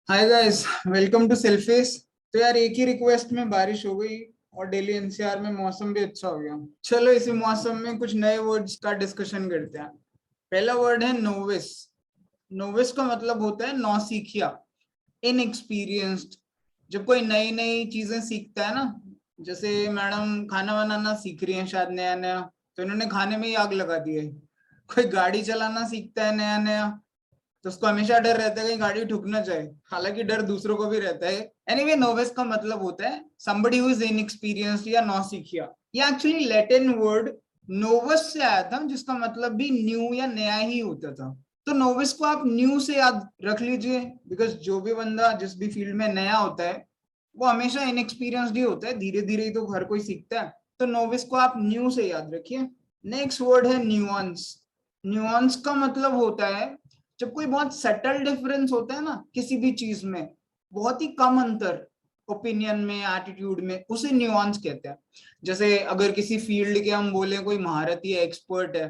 Hi guys, welcome to सेल्फेस। तो यार एक ही रिक्वेस्ट में बारिश हो गई और दिल्ली एनसीआर में मौसम भी अच्छा हो गया। चलो इसी मौसम में कुछ नए वर्ड्स का डिस्कशन करते हैं। पहला वर्ड है नोविस। नोविस का मतलब होता है नौसिखिया, इनएक्सपीरियंस्ड। जब कोई नई नई चीजें सीखता है ना, जैसे मैडम खाना बनाना सीख रही है शायद नया नया, तो इन्होंने खाने में ही आग लगा दी है। कोई गाड़ी चलाना सीखता है नया नया, तो उसको हमेशा डर रहता है कहीं गाड़ी ठुक ना जाए, हालांकि डर दूसरों को भी रहता है। एनीवे, नोविस का मतलब होता है somebody who is inexperienced या नौसिखिया। ये एक्चुअली लैटिन वर्ड नोवस से आया था, जिसका मतलब भी न्यू या नया ही होता था। तो नोविस को आप न्यू से याद रख लीजिए, बिकॉज जो भी बंदा जिस भी फील्ड में नया होता है वो हमेशा इनएक्सपीरियंस्ड ही होता है, धीरे धीरे ही तो हर कोई सीखता है। तो नोविस को आप न्यू से याद रखिए। नेक्स्ट वर्ड है न्यूआंस। न्यूआंस का मतलब होता है जब कोई बहुत सटल डिफरेंस होता है ना किसी भी चीज में, बहुत ही कम अंतर ओपिनियन में, एटीट्यूड में, उसे न्यूआंस कहते हैं। जैसे अगर किसी फील्ड के हम बोले कोई महारथी है, एक्सपर्ट है,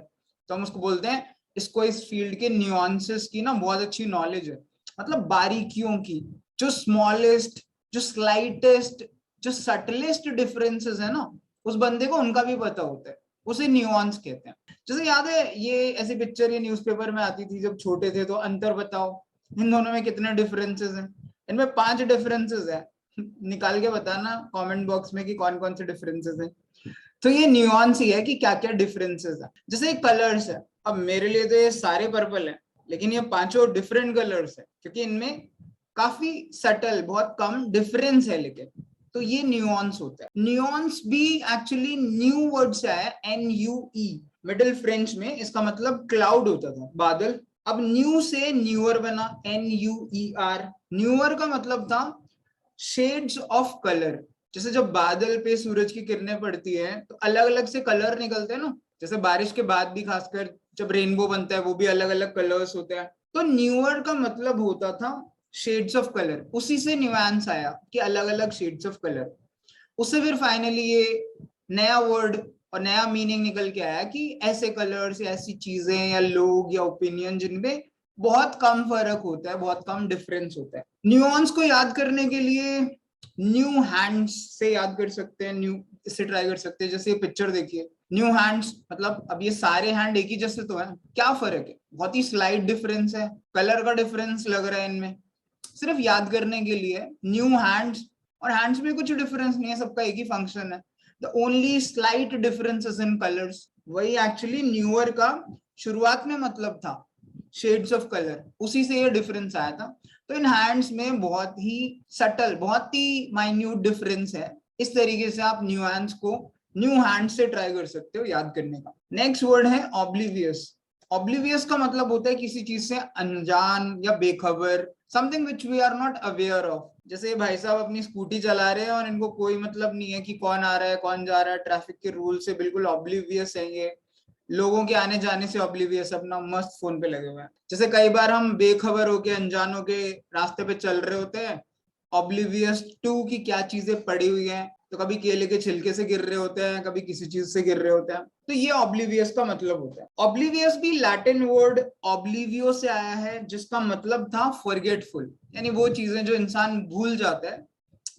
तो हम उसको बोलते हैं इसको इस फील्ड के न्यूआंसेस की ना बहुत अच्छी नॉलेज है। मतलब बारीकियों की, जो स्मॉलेस्ट, जो स्लाइटेस्ट, जो सटलेस्ट डिफरेंसेस है ना, उस बंदे को उनका भी पता होता है, उसे न्यूआंस कहते हैं। जैसे याद है ये ऐसी पिक्चर ये न्यूज़पेपर में आती थी जब छोटे थे, तो अंतर बताओ इन दोनों में कितने डिफरेंसेस हैं। इनमें 5 डिफरेंसेस है। निकाल के बताना कमेंट बॉक्स में कि कौन कौन से डिफरेंसेस हैं। तो ये न्यूआंस ही है कि क्या क्या डिफरेंसेस है। जैसे कलर्स है, अब मेरे लिए तो ये सारे पर्पल है, लेकिन ये पांचों डिफरेंट कलर्स है क्योंकि इनमें काफी सटल, बहुत कम डिफरेंस है। लेकिन तो ये न्यूआंस होता है। न्यूआंस भी एक्चुअली न्यू वर्ड से आया, NUE। मिडिल फ्रेंच में इसका मतलब क्लाउड होता था, बादल। अब न्यू से न्यूअर बना, NUER। न्यूअर का मतलब था शेड्स ऑफ कलर। जैसे जब बादल पे सूरज की किरणें पड़ती है तो अलग अलग से कलर निकलते हैं ना, जैसे बारिश के बाद भी खासकर जब रेनबो बनता है वो भी अलग अलग कलर्स होते हैं। तो न्यूअर का मतलब होता था शेड्स ऑफ कलर, उसी से न्यूएंस आया कि अलग अलग शेड्स ऑफ कलर। उससे फिर फाइनली ये नया वर्ड और नया मीनिंग निकल के आया कि ऐसे कलर्स या ऐसी चीजें या लोग या ओपिनियन जिनमें बहुत कम फर्क होता है, बहुत कम डिफरेंस होता है। न्यूआंस को याद करने के लिए न्यू हैंड्स से याद कर सकते हैं, न्यू इससे ट्राई कर सकते हैं। जैसे ये पिक्चर देखिए, न्यू हैंड्स मतलब अब ये सारे हैंड एक ही जैसे तो है, क्या फर्क है? बहुत ही स्लाइट डिफरेंस है, कलर का डिफरेंस लग रहा है इनमें। सिर्फ याद करने के लिए न्यू हैंड्स, और हैंड्स में कुछ डिफरेंस नहीं है, सबका एक ही फंक्शन है। The only slight differences in colours, वही एक्चुअली न्यूअर का शुरुआत में मतलब था, शेड्स ऑफ कलर, उसी से ये डिफरेंस आया था। तो इन हैंड्स में बहुत ही सटल, बहुत ही माइन्यूट डिफरेंस है। इस तरीके से आप न्यूएंस को न्यू हैंड से ट्राई कर सकते हो याद करने का। नेक्स्ट वर्ड है ऑब्लिवियस। ऑब्लिवियस का मतलब होता है किसी चीज से अनजान या बेखबर, something which we are not aware of. जैसे भाई साहब अपनी स्कूटी चला रहे हैं और इनको कोई मतलब नहीं है कि कौन आ रहा है कौन जा रहा है, ट्रैफिक के रूल से बिल्कुल ऑब्लिवियस है ये, लोगों के आने जाने से ऑब्लिवियस, अपना मस्त फोन पे लगे हुए हैं। जैसे कई बार हम बेखबर होके, अनजान होके रास्ते पे चल रहे होते हैं, ऑब्लिवियस टू की क्या चीजें पड़ी हुई हैं, तो कभी केले के छिलके से गिर रहे होते हैं, कभी किसी चीज से गिर रहे होते हैं। तो ये ऑब्लिवियस का मतलब होता है। ऑब्लिवियस भी लैटिन वर्ड ऑब्लिवियो से आया है, जिसका मतलब था फॉरगेटफुल, यानी वो चीजें जो इंसान भूल जाता है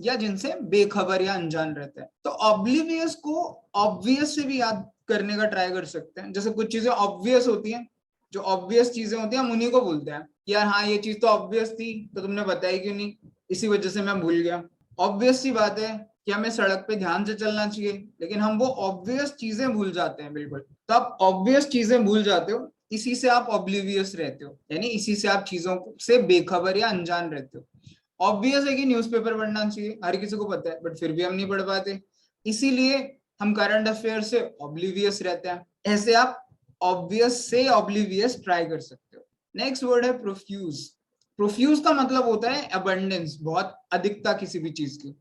या जिनसे बेखबर या अनजान रहता है। तो ऑब्लिवियस को ऑब्वियस से भी याद करने का ट्राई कर सकते हैं। जैसे कुछ चीजें ऑब्वियस होती हैं, जो ऑब्वियस चीजें होती हैं हम उन्हीं को बोलते हैं कि यार हाँ ये चीज तो ऑब्वियस थी, तो तुमने बताई क्यों नहीं, इसी वजह से मैं भूल गया। ऑब्वियस सी बात है कि हमें सड़क पे ध्यान से चलना चाहिए, लेकिन हम वो ऑब्वियस चीजें भूल जाते हैं बिल्कुल। तो आप ऑब्वियस चीजें भूल जाते हो, इसी से आप ऑब्लिवियस रहते हो, यानी इसी से आप चीजों से बेखबर या अनजान रहते हो। ऑब्वियस है कि न्यूज़पेपर पढ़ना चाहिए, हर किसी को पता है, बट फिर भी हम नहीं पढ़ पाते, इसीलिए हम करंट अफेयर से ऑब्लिवियस रहते हैं। ऐसे आप ऑब्वियस से ऑब्लिवियस ट्राई कर सकते हो। नेक्स्ट वर्ड है प्रोफ्यूज। प्रोफ्यूज का मतलब होता है अबंडेंस, बहुत अधिकता किसी भी चीज की।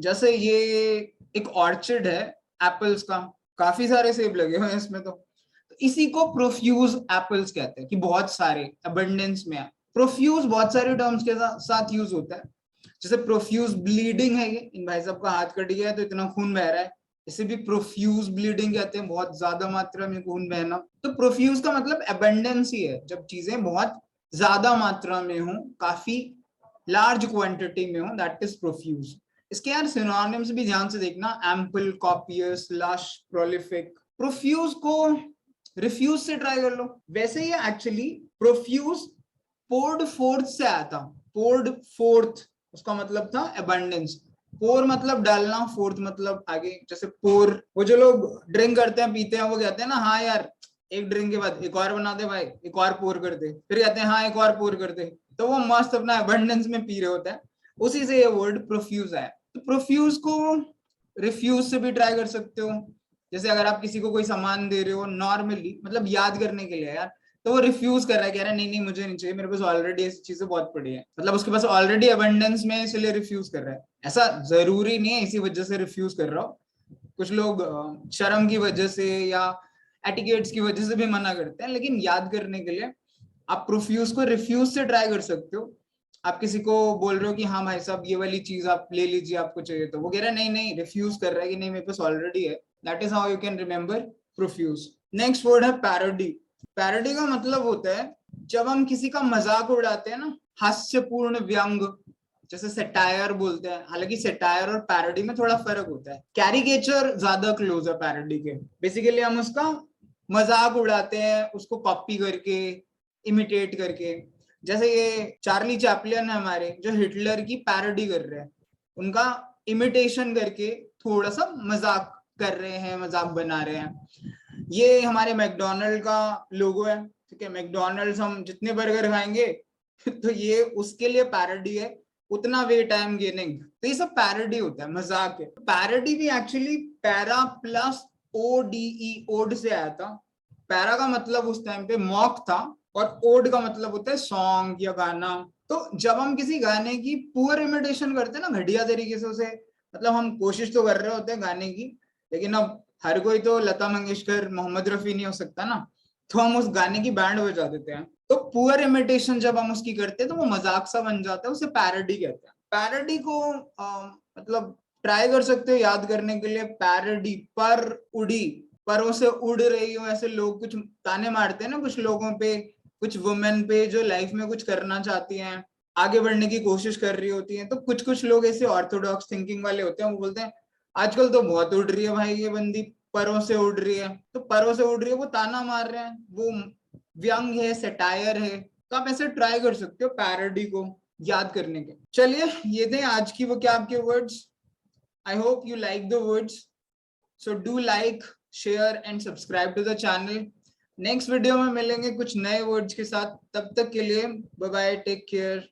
जैसे ये एक ऑर्चर्ड है एप्पल्स का, काफी सारे सेब लगे हुए हैं इसमें, तो इसी को प्रोफ्यूज एप्पल्स कहते हैं कि बहुत सारे, अबंडेंस में है। प्रोफ्यूज बहुत सारे टर्म्स के साथ यूज होता है। जैसे प्रोफ्यूज ब्लीडिंग है, ये इन भाई साहब का हाथ कट गया है तो इतना खून बह रहा है, इसे भी प्रोफ्यूज ब्लीडिंग कहते हैं, बहुत ज्यादा मात्रा में खून बहना। तो प्रोफ्यूज का मतलब अबंडेंस ही है, जब चीजें बहुत ज्यादा मात्रा में हो, काफी लार्ज क्वांटिटी में हो, दैट इज प्रोफ्यूज। इसके यार सिनोनिम्स भी ध्यान से देखना, ample, copious, lush, prolific. Profuse को रिफ्यूज से ट्राई कर लो। वैसे ये एक्चुअली प्रोफ्यूज पोर्ड फोर्थ से आया था। पोर्ड फोर्थ उसका मतलब था अबंडेंस। पोर मतलब डालना, फोर्थ मतलब आगे। जैसे पोर, वो जो लोग ड्रिंक करते हैं, पीते हैं, वो कहते हैं ना हाँ यार एक ड्रिंक के बाद एक और बना दे भाई, एक और पोर कर दे, फिर कहते हैं हाँ एक और पोर कर दे। तो वो मस्त अपना अबंडेंस में पी रहे होते हैं। उसी से ये वर्ड प्रोफ्यूज है। तो प्रोफ्यूज को रिफ्यूज से भी ट्राई कर सकते हो। जैसे अगर आप किसी को कोई सामान दे रहे हो नॉर्मली, मतलब याद करने के लिए यार, तो वो रिफ्यूज कर रहा है, कह रहा है नहीं नहीं मुझे नहीं चाहिए, मेरे पास ऑलरेडी ऐसी चीजें बहुत पड़ी है, मतलब उसके पास ऑलरेडी अबंडेंस में, इसलिए रिफ्यूज कर रहा है। ऐसा जरूरी नहीं है इसी वजह से रिफ्यूज कर रहा हो। कुछ लोग शर्म की वजह से या एटिकेट्स की वजह से भी मना करते हैं, लेकिन याद करने के लिए आप प्रोफ्यूज को रिफ्यूज से ट्राई कर सकते हो। आप किसी को बोल रहे हो कि हाँ भाई साहब ये वाली चीज आप ले लीजिए, आपको चाहिए, तो वो कह रहा है नहीं नहीं, रिफ्यूज कर रहा है कि नहीं मेरे पास ऑलरेडी है। That is how you can remember profuse. Next word है पैरोडी। पैरोडी का मतलब होता है जब हम किसी का मजाक उड़ाते हैं ना, हास्यपूर्ण व्यंग, जैसे सेटायर बोलते हैं। हालांकि सेटायर और पैरोडी में थोड़ा फर्क होता है। कैरिकेचर ज्यादा क्लोज है पैरोडी के। बेसिकली हम उसका मजाक उड़ाते हैं, उसको कॉपी करके, इमिटेट करके। जैसे ये चार्ली चैपलिन है हमारे, जो हिटलर की पैरोडी कर रहे हैं, उनका इमिटेशन करके थोड़ा सा मजाक कर रहे हैं, मजाक बना रहे हैं। ये हमारे मैकडोनल्ड का लोगो है, ठीक है। मैकडोनल्ड हम जितने बर्गर खाएंगे तो ये उसके लिए पैरोडी है, उतना वेट आई एम गेनिंग। तो ये सब पैरोडी होता है, मजाक है। पैरोडी भी actually para plus O D E, ode से आया था। पैरा का मतलब उस टाइम पे मॉक था, और ओड का मतलब होता है सॉन्ग या गाना। तो जब हम किसी गाने की पुअर इमिटेशन करते हैं ना, घटिया तरीके से उसे, मतलब हम कोशिश तो कर रहे होते हैं गाने की, लेकिन अब हर कोई तो लता मंगेशकर, मोहम्मद रफी नहीं हो सकता ना, तो हम उस गाने की बैंड बजा देते हैं। तो पुअर इमिटेशन जब हम उसकी करते हैं तो वो मजाक सा बन जाता है, उसे पैरोडी कहते हैं। पैरोडी को मतलब ट्राई कर सकते हो याद करने के लिए। पैरोडी, पर उड़ी, परों से उड़ रही हो, ऐसे लोग कुछ ताने मारते हैं ना कुछ लोगों पे, कुछ वुमेन पे जो लाइफ में कुछ करना चाहती हैं, आगे बढ़ने की कोशिश कर रही होती हैं। तो कुछ कुछ लोग ऐसे ऑर्थोडॉक्स थिंकिंग वाले होते हैं, वो बोलते हैं आजकल तो बहुत उड़ रही है भाई ये बंदी, परों से उड़ रही है। तो परों से उड़ रही है, वो ताना मार रहे हैं, वो व्यंग है, सेटायर है। तो आप ऐसे ट्राई कर सकते हो पैरोडी को याद करने के। चलिए ये थे आज की वो क्या आपके words. I hope you like the words, so do like, share and subscribe to the channel. Next video में मिलेंगे कुछ नए वर्ड्स के साथ। तब तक के लिए बाय बाय, टेक केयर।